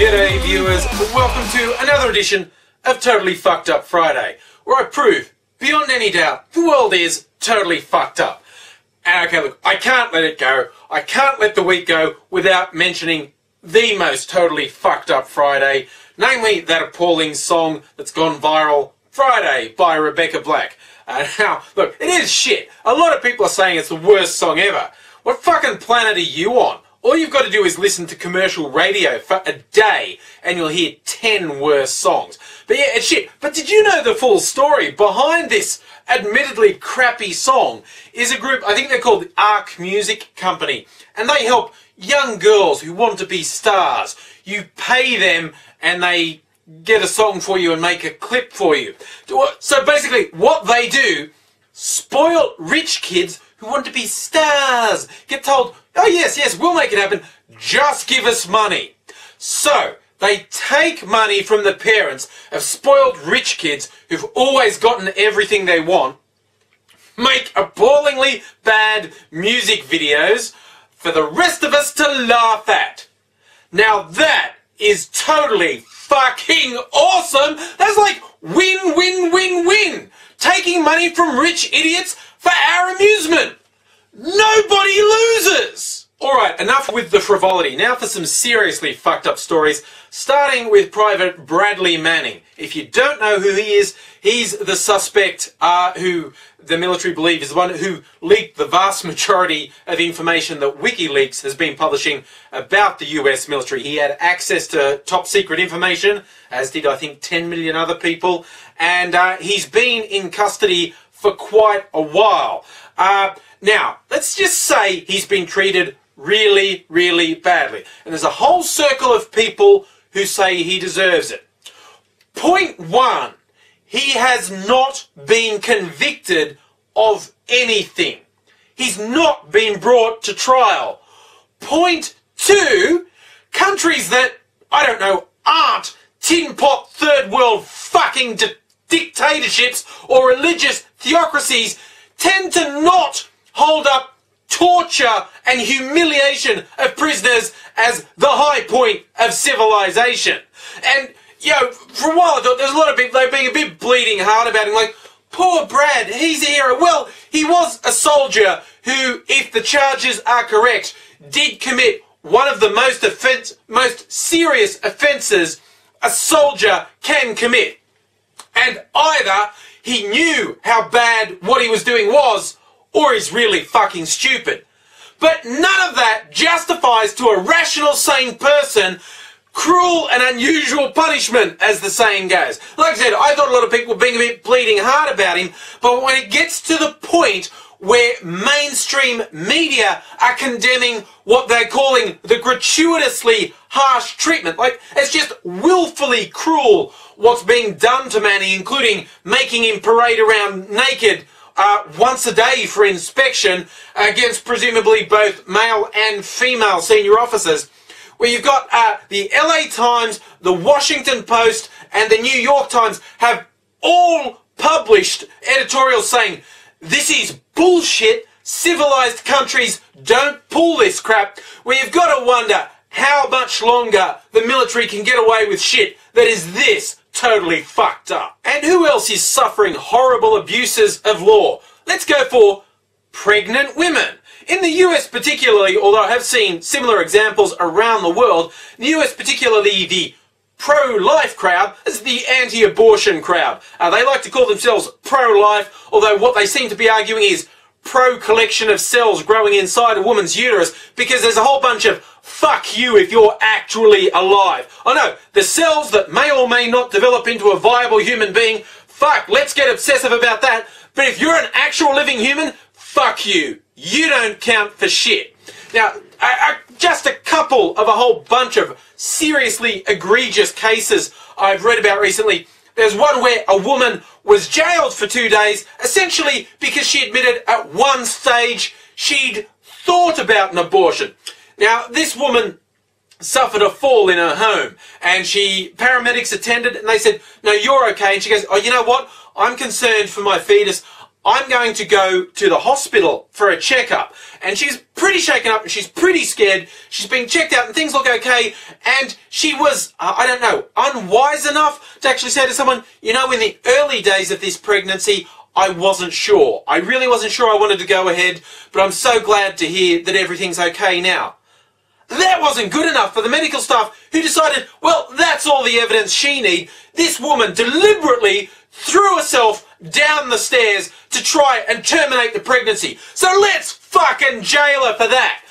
G'day viewers, welcome to another edition of Totally Fucked Up Friday, where I prove, beyond any doubt, the world is totally fucked up. And okay, look, I can't let it go. I can't let the week go without mentioning the most totally fucked up Friday, namely that appalling song that's gone viral, Friday by Rebecca Black. Now, look, it is shit. A lot of people are saying it's the worst song ever. What fucking planet are you on? All you've got to do is listen to commercial radio for a day and you'll hear 10 worse songs. But yeah, it's shit. But did you know the full story behind this admittedly crappy song is a group, I think they're called the Arc Music Company, and they help young girls who want to be stars. You pay them and they get a song for you and make a clip for you. So basically what they do, spoil rich kids who want to be stars, get told, oh yes, we'll make it happen, just give us money. So they take money from the parents of spoiled rich kids who've always gotten everything they want, make appallingly bad music videos for the rest of us to laugh at. Now that is totally fucking awesome. That's like win, win, win, win. Taking money from rich idiots for our amusement. Nobody loses! Alright, enough with the frivolity. Now for some seriously fucked up stories, starting with Private Bradley Manning. If you don't know who he is, he's the suspect who the military believe is the one who leaked the vast majority of information that WikiLeaks has been publishing about the US military. He had access to top secret information, as did I think 10 million other people, and he's been in custody for quite a while. Now, let's just say he's been treated really, really badly. And there's a whole circle of people who say he deserves it. Point one, he has not been convicted of anything. He's not been brought to trial. Point two, countries that, I don't know, aren't tin pot third world fucking dictatorships or religious theocracies tend to not hold up torture and humiliation of prisoners as the high point of civilization. And, you know, for a while I thought there's a lot of people, they're being a bit bleeding hard about him, like, poor Brad, he's a hero. Well, he was a soldier who, if the charges are correct, did commit one of the most serious offences a soldier can commit. And either he knew how bad what he was doing was, or he's really fucking stupid. But none of that justifies to a rational, sane person cruel and unusual punishment, as the saying goes. Like I said, I thought a lot of people were being a bit bleeding hard about him, but when it gets to the point where mainstream media are condemning what they're calling the gratuitously harsh treatment, like it's just willfully cruel what's being done to Manny, including making him parade around naked once a day for inspection against presumably both male and female senior officers, where you've got the LA Times, the Washington Post and the New York Times have all published editorials saying this is bullshit, civilized countries don't pull this crap, where you've got to wonder how much longer the military can get away with shit that is this totally fucked up. And who else is suffering horrible abuses of law? Let's go for pregnant women. In the US particularly, although I have seen similar examples around the world, in the US particularly the pro-life crowd is the anti-abortion crowd. They like to call themselves pro-life, although what they seem to be arguing is pro-collection of cells growing inside a woman's uterus, because there's a whole bunch of fuck you if you're actually alive. I know, the cells that may or may not develop into a viable human being, fuck, let's get obsessive about that. But if you're an actual living human, fuck you. You don't count for shit. Now, just a couple of a whole bunch of seriously egregious cases I've read about recently. There's one where a woman was jailed for 2 days, essentially because she admitted at one stage she'd thought about an abortion. Now, this woman suffered a fall in her home, and paramedics attended, and they said, no, you're okay. And she goes, oh, you know what? I'm concerned for my fetus. I'm going to go to the hospital for a checkup. And she's pretty shaken up and she's pretty scared. She's being checked out and things look okay. And she was, I don't know, unwise enough to actually say to someone, you know, in the early days of this pregnancy, I wasn't sure. I really wasn't sure I wanted to go ahead, but I'm so glad to hear that everything's okay now. That wasn't good enough for the medical staff who decided, well, that's all the evidence she needs. This woman deliberately threw herself down the stairs to try and terminate the pregnancy. So let's fucking jail her for that.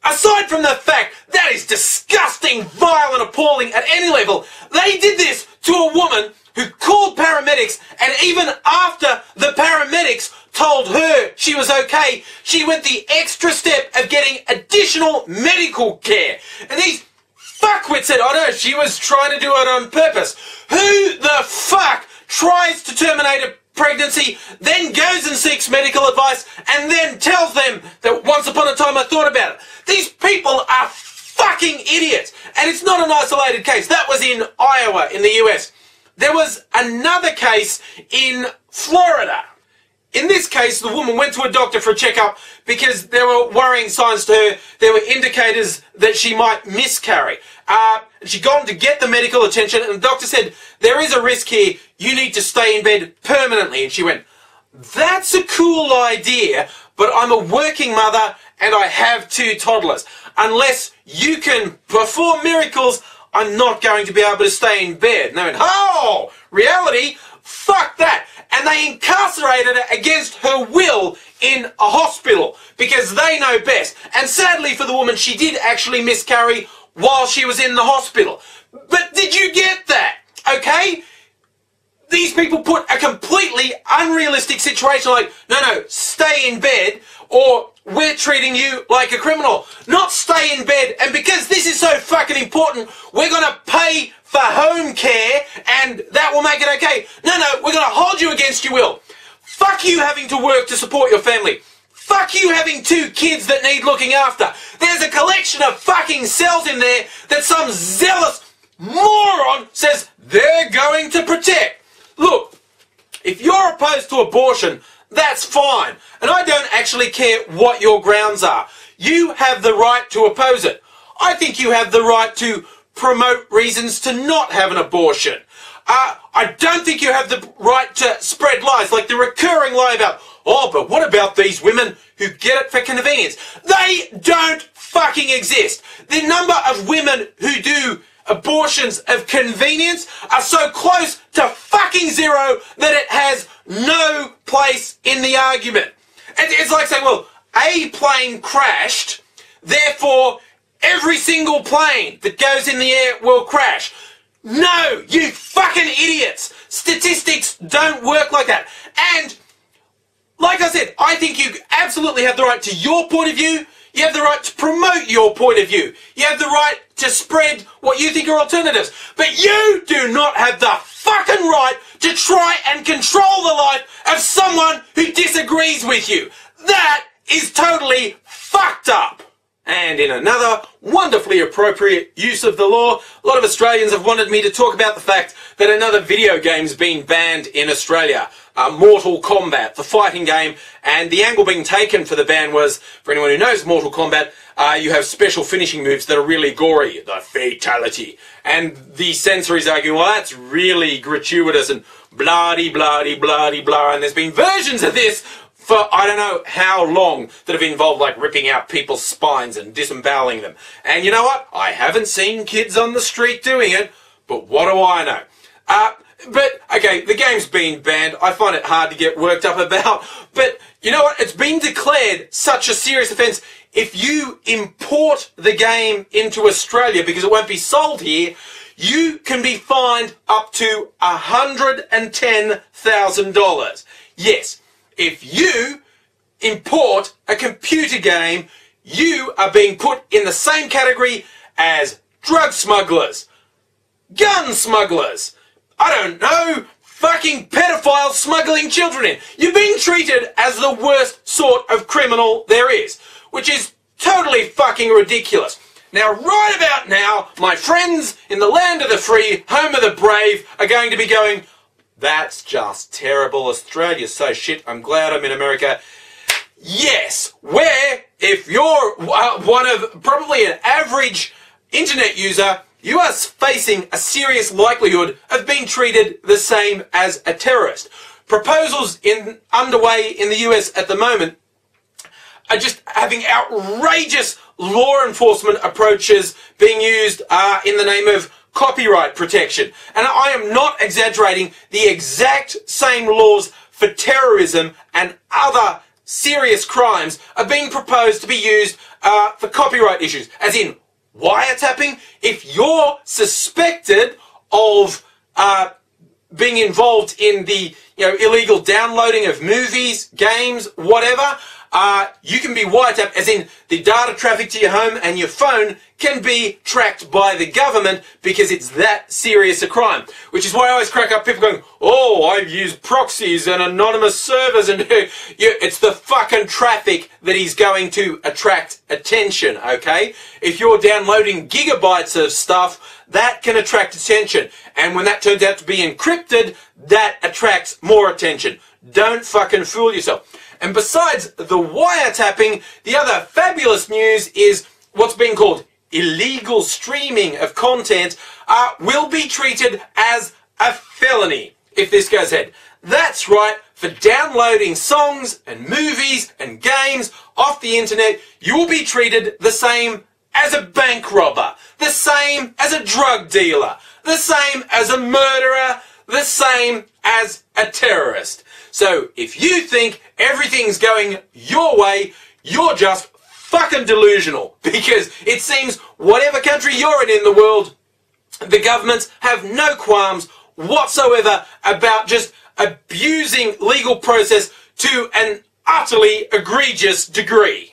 Aside from the fact that is disgusting, vile and appalling at any level, they did this to a woman who called paramedics, and even after the paramedics told her she was okay, she went the extra step of getting additional medical care. And these fuckwits said, oh no, she was trying to do it on purpose. Who the fuck tries to terminate a pregnancy, then goes and seeks medical advice, and then tells them that once upon a time I thought about it? These people are fucking idiots. And it's not an isolated case. That was in Iowa in the US. There was another case in Florida. In this case, the woman went to a doctor for a checkup because there were worrying signs to her. There were indicators that she might miscarry. She'd gone to get the medical attention, and the doctor said, there is a risk here. You need to stay in bed permanently. And she went, that's a cool idea, but I'm a working mother and I have 2 toddlers. Unless you can perform miracles, I'm not going to be able to stay in bed. And they went, oh, reality? Fuck that. And they incarcerated her against her will in a hospital because they know best. And sadly for the woman, she did actually miscarry while she was in the hospital. But did you get that? Okay? These people put a completely unrealistic situation like, no, stay in bed, or we're treating you like a criminal. Not stay in bed, and because this is so fucking important, we're going to pay for home care, and that will make it okay. No, we're going to hold you against your will. Fuck you having to work to support your family. Fuck you having 2 kids that need looking after. There's a collection of fucking cells in there that some zealous moron says they're going to protect. Look, if you're opposed to abortion, that's fine. And I don't actually care what your grounds are. You have the right to oppose it. I think you have the right to promote reasons to not have an abortion. I don't think you have the right to spread lies, like the recurring lie about, oh, but what about these women who get it for convenience? They don't fucking exist. The number of women who do abortions of convenience are so close to fucking zero that it has no place in the argument. It's like saying, well, a plane crashed, therefore every single plane that goes in the air will crash. No, you fucking idiots! Statistics don't work like that. And, like I said, I think you absolutely have the right to your point of view. You have the right to promote your point of view. You have the right to spread what you think are alternatives. But you do not have the fucking right to try and control the life of someone who disagrees with you. That is totally fucked up. And in another wonderfully appropriate use of the law, a lot of Australians have wanted me to talk about the fact that another video game's been banned in Australia. Mortal Kombat, the fighting game, and the angle being taken for the ban was, for anyone who knows Mortal Kombat, you have special finishing moves that are really gory, the fatality. And the censor is arguing, well, that's really gratuitous and blah-de-blah-de-blah-de-blah, and there's been versions of this for I don't know how long that have involved like ripping out people's spines and disemboweling them. And you know what? I haven't seen kids on the street doing it, but what do I know? But, okay, the game's been banned. I find it hard to get worked up about. But, you know what? It's been declared such a serious offence. If you import the game into Australia, because it won't be sold here, you can be fined up to $110,000. Yes, if you import a computer game, you are being put in the same category as drug smugglers, gun smugglers, I don't know, fucking pedophiles smuggling children in. You're being treated as the worst sort of criminal there is, which is totally fucking ridiculous. Now, right about now, my friends in the land of the free, home of the brave, are going to be going, That's just terrible. Australia's so shit. I'm glad I'm in America. Yes, where if you're one of probably an average internet user, you are facing a serious likelihood of being treated the same as a terrorist. Proposals underway in the US at the moment are just having outrageous law enforcement approaches being used in the name of copyright protection. And I am not exaggerating, the exact same laws for terrorism and other serious crimes are being proposed to be used for copyright issues. As in, wiretapping. If you're suspected of being involved in the illegal downloading of movies, games, whatever, you can be wiretapped, as in the data traffic to your home and your phone can be tracked by the government because it's that serious a crime. Which is why I always crack up people going, oh, I've used proxies and anonymous servers, and it's the fucking traffic that is going to attract attention, okay? If you're downloading gigabytes of stuff, that can attract attention. And when that turns out to be encrypted, that attracts more attention. Don't fucking fool yourself. And besides the wiretapping, the other fabulous news is what's being called illegal streaming of content will be treated as a felony if this goes ahead. That's right, for downloading songs and movies and games off the internet, you will be treated the same as a bank robber, the same as a drug dealer, the same as a murderer, the same as a terrorist. So if you think everything's going your way, you're just fucking delusional, because it seems whatever country you're in the world, the governments have no qualms whatsoever about just abusing legal process to an utterly egregious degree.